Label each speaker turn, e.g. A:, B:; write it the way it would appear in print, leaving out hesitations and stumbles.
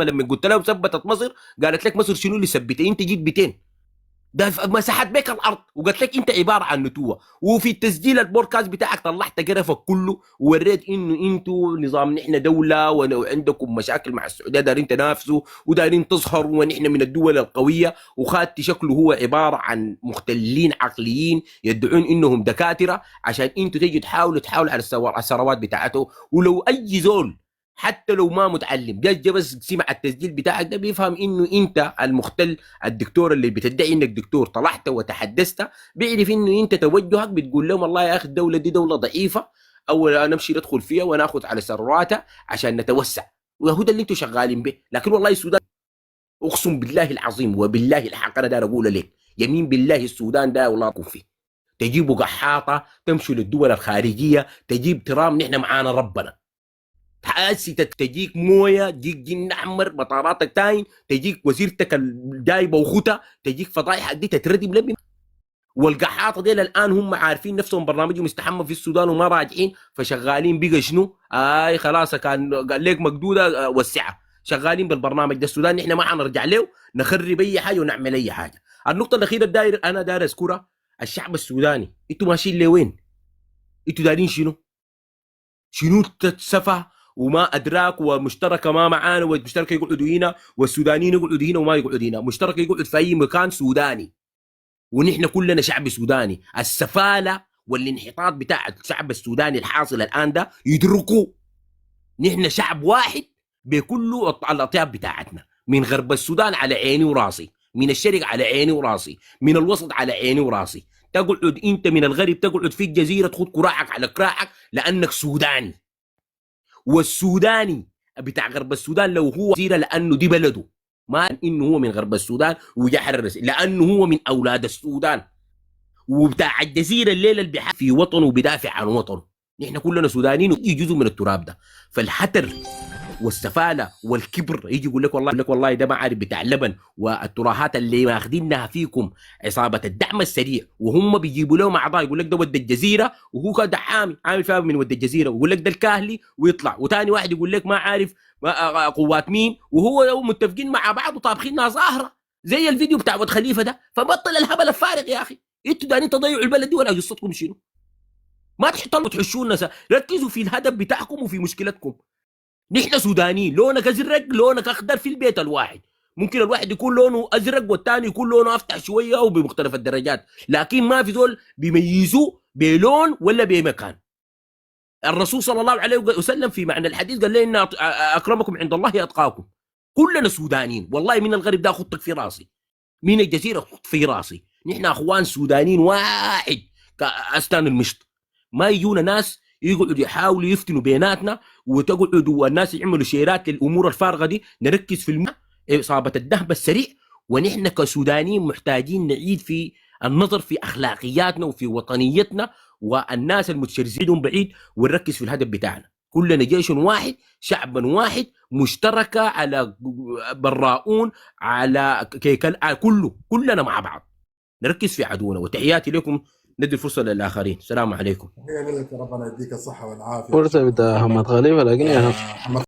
A: لما قلت لهم ثبتت مصر قالت لك مصر شنو اللي ثبتها؟ انت جيت بتين ده مسحت بك الارض وقالت لك انت عباره عن نتوه. وفي التسجيل البودكاست بتاعك طلعت قرفك كله ووريت انه انتوا نظام نحن دوله وعندكم مشاكل مع السعوديه دارين تنافسوا ودارين تظهروا ونحن من الدول القويه، وخدت شكله هو عباره عن مختلين عقليين يدعون انهم دكاتره عشان انتوا تيجي تحاولوا على الثروات بتاعته. ولو اي زول حتى لو ما متعلم جا بس سمع التسجيل بتاعك ده بيفهم انه انت المختل الدكتور اللي بتدعي انك دكتور طلعت وتحدثت، بيعرف انه انت توجهك بتقول لهم والله يا اخي الدوله دي دوله ضعيفه، اول نمشي ندخل فيها وناخذ على ثرواتها عشان نتوسع، وهو ده اللي انتم شغالين به. لكن والله السودان اقسم بالله العظيم وبالله الحق انا داير اقول لك يمين بالله السودان ده والله اكون فيه. تجيبوا قحاطه تمشوا للدول الخارجيه، تجيب ترام نحن معانا ربنا، حاسي تجيك مويه، تجيك جن احمر، مطاراتك تاين، تجيك وزيرتك الجايبه وخوتها، تجيك فضايح دي تتردم لبي. والقحاطه ديل الان هم عارفين نفسهم برنامجهم مستحمى في السودان وما راجعين، فشغالين بقى شنو؟ خلاص كان قال لك مقدوده وسعها، شغالين بالبرنامج ده. السودان نحن ما حنرجع له، نخرب اي حاجه ونعمل اي حاجه. النقطه الاخيره الداير انا داير اذكرها، الشعب السوداني انتوا ماشيين لوين؟ انتوا دايرين شنو؟ شنو تتسفه وما ادراك، ومشتركه ما معانا، والمشتركه يقعدوا هنا والسودانيين يقعدوا هنا وما يقعدوا هنا، مشتركه يقعد في اي مكان سوداني ونحن كلنا شعب سوداني. السفاله والانحطاط بتاع الشعب السوداني الحاصل الان ده يدركوا نحن شعب واحد بكل الاطياف بتاعتنا، من غرب السودان على عيني وراسي، من الشرق على عيني وراسي، من الوسط على عيني وراسي. تقعد انت من الغرب تقعد في الجزيره تخد كراعك على كراعك لانك سوداني، والسوداني بتاع غرب السودان لو هو جزيره لانه دي بلده، ما انه هو من غرب السودان ويحرر لانه هو من اولاد السودان. وبتاع الجزيره الليله اللي بيحارب في وطنه وبيدافع عن وطنه. نحن كلنا سودانيين ويجي جزء من التراب ده. فالحتر والسفاله والكبر يجي يقول لك والله ده ما عارف بتاع اللبن والتراهات اللي ماخذينها فيكم عصابه الدعم السريع، وهم بيجيبوا لهم اعضاء يقول لك ده ود الجزيره وهو كده عامل فيها من ود الجزيره، ويقول لك ده الكاهلي ويطلع، وثاني واحد يقول لك ما عارف قوات مين، وهو متفقين مع بعض وطابخينها ظاهره زي الفيديو بتاع ود خليفه ده. فبطل الهبل الفارغ يا اخي، انتوا دارين تضيعوا البلد دي ولا قصتكم شنو؟ ما تحطوا تحشونا، ركزوا في الهدف بتاعكم وفي مشكلتكم. نحن سودانيين، لونك ازرق لونك اخضر في البيت الواحد، ممكن الواحد يكون لونه ازرق والثاني يكون لونه افتح شويه وبمختلف الدرجات، لكن ما في زول بيميزوه بلون ولا بمكان. الرسول صلى الله عليه وسلم في معنى الحديث قال لنا ان اكرمكم عند الله اتقاكم. كلنا سودانيين والله، من الغرب ده خطك في راسي، من الجزيره خط في راسي، نحن اخوان سودانيين واحد كاستان المشط. ما يجونا ناس يقعدوا يحاولوا يفتنوا بيناتنا وتقعدوا الناس يعملوا شيرات للامور الفارغه دي. نركز في اصابه الذهب السريع، ونحن كسودانيين محتاجين نعيد في النظر في اخلاقياتنا وفي وطنيتنا، والناس المتشرذين بعيد، ونركز في الهدف بتاعنا. كلنا جيش واحد، شعب واحد، مشتركه على براؤون على كلنا مع بعض نركز في عدونا. وتحياتي لكم، ندي الفرصه للاخرين. السلام عليكم.
B: هي لك ربنا يديك الصحه والعافيه.
C: فرصة بتاع محمد خليفة، لكن
B: محمد